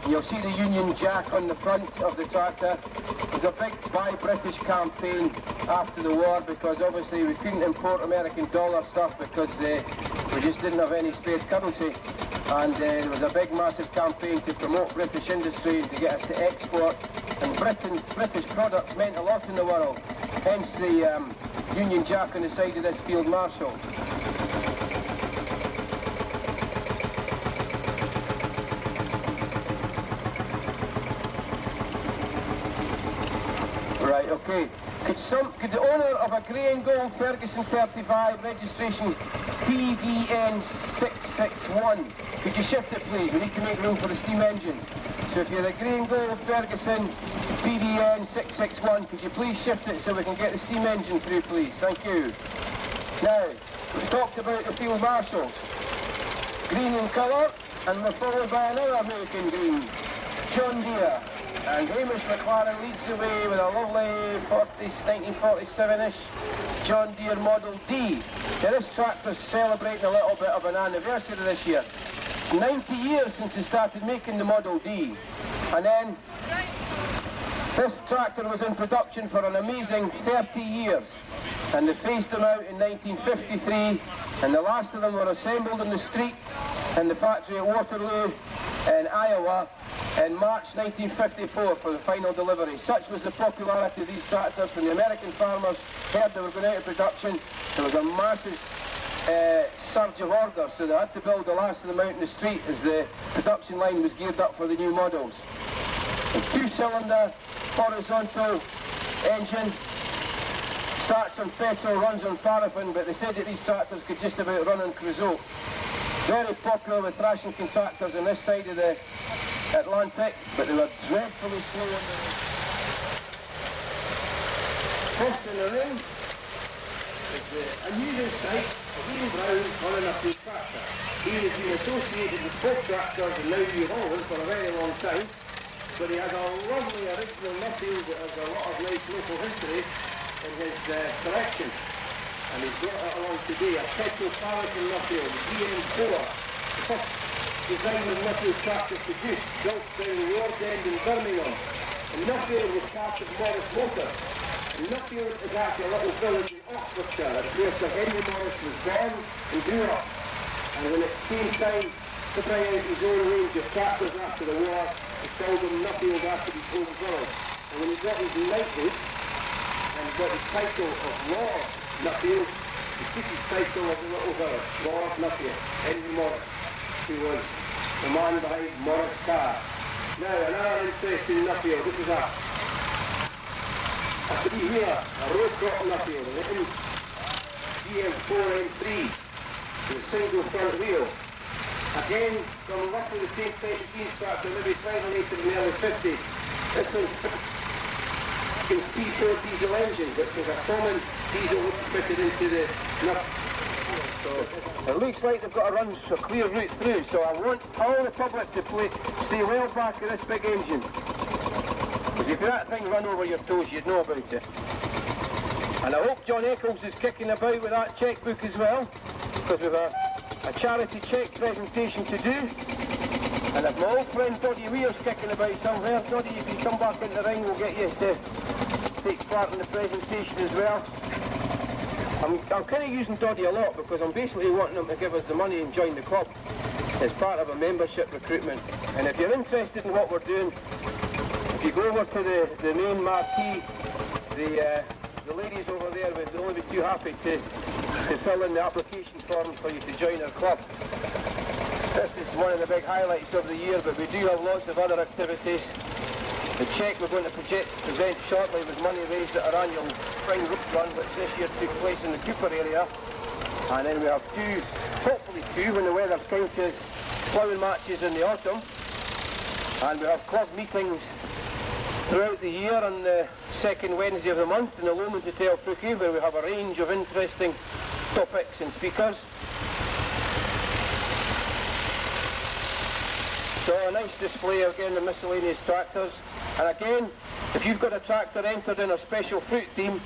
You'll see the Union Jack on the front of the tractor. It was a big Buy British campaign after the war, because obviously we couldn't import American dollar stuff because we just didn't have any spare currency. And there was a big massive campaign to promote British industry and to get us to export. And British products meant a lot in the world. Hence the Union Jack on the side of this Field Marshal. Right, okay. Could the owner of a grey and gold Ferguson 35 registration PVN 661, could you shift it please? We need to make room for the steam engine. So if you're a grey and gold Ferguson PVN 661, could you please shift it so we can get the steam engine through please? Thank you. Now, we've talked about the Field Marshals. Green in colour, and we're followed by another American green, John Deere. And Hamish McLaren leads the way with a lovely 1947-ish John Deere Model D. Now this tractor's celebrating a little bit of an anniversary this year. It's 90 years since they started making the Model D. And then this tractor was in production for an amazing 30 years. And they phased them out in 1953, and the last of them were assembled in the street in the factory at Waterloo in Iowa in March 1954 for the final delivery. Such was the popularity of these tractors when the American farmers heard they were going out of production. There was a massive surge of orders, so they had to build the last of them out in the street as the production line was geared up for the new models. It's two-cylinder, horizontal engine, starts on petrol, runs on paraffin, but they said that these tractors could just about run on creosote. Very popular with thrashing contractors on this side of the Atlantic, but they were dreadfully slow on the first in the ring is the unusual sight of Ian Brown running a field tractor. He has been associated with folk tractors and now New Holland for a very long time, but he has a lovely original Nuffield that has a lot of nice local history in his collection. And he's brought it along today, a petrol pallet in Nuffield, the EM4, the first design of Nuffield tractor produced, built down Ward End in Birmingham. And Nuffield was part of Morris Motors. And Nuffield is actually a little village in Oxfordshire. It's where Sir Henry Morris was born and grew up. And when it came time to bring out his own range of tractors after the war, he called them Nuffield after his home village. And when he got his knighthood and got his title of Lord Nuffield, he took his title of the little village, Lord Nuffield, Henry Morris, who was the man behind Morris Cars. Now, another interesting Nuffield. This is a three-wheeler, a road crop Nuffield, an GM4M3 with a single front wheel. Again, from roughly the same type of machine tractor, maybe slightly later in the early 50s. This one's in speed-4 diesel engine, which was a common diesel fitted into the Nuffield. It looks like they've got to run a clear route through, so I want all the public to stay well back of this big engine. Because if that thing run over your toes, you'd know about it. And I hope John Eccles is kicking about with that chequebook as well, because we've a charity cheque presentation to do. And if my old friend Doddy Weir's kicking about somewhere, Doddy, if you come back in the ring, we'll get you to take part in the presentation as well. I'm kind of using Doddy a lot because I'm basically wanting him to give us the money and join the club as part of a membership recruitment. And if you're interested in what we're doing, if you go over to the main marquee, the ladies over there would only be too happy to fill in the application form for you to join our club. This is one of the big highlights of the year, but we do have lots of other activities. The cheque we're going to present shortly was money raised at our annual spring root run, which this year took place in the Cooper area. And then we have hopefully two, when the weather's kind to us, ploughing matches in the autumn. And we have club meetings throughout the year on the second Wednesday of the month in the Lomond Hotel Fookie, where we have a range of interesting topics and speakers. So a nice display again of miscellaneous tractors. And again, if you've got a tractor entered in a special fruit theme,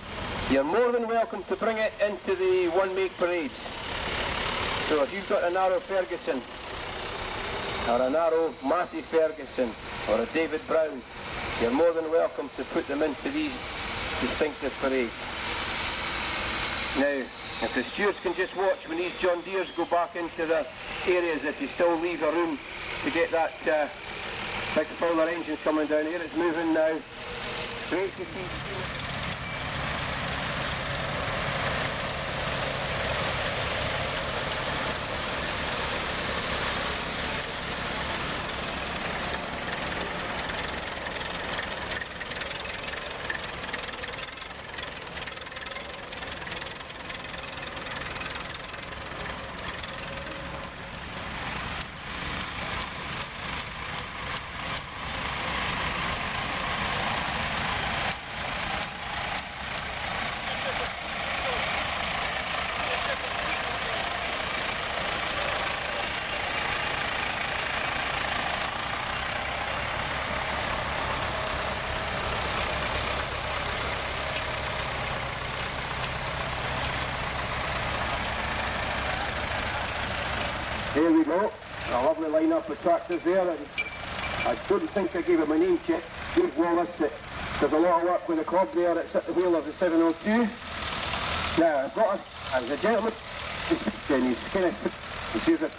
you're more than welcome to bring it into the one make parades. So if you've got a narrow Ferguson or a narrow Massey Ferguson or a David Brown, you're more than welcome to put them into these distinctive parades. Now, if the stewards can just watch when these John Deeres go back into the areas, if you still leave a room to get that big Fowler engine coming down here. It's moving now. Great to see. There we go, a lovely line-up of tractors there. I don't think I gave him a name check. Dave Wallace, there's a lot of work with the club there at the wheel of the 702. Now, I've got a gentleman to speak to, and he's kind of, he says that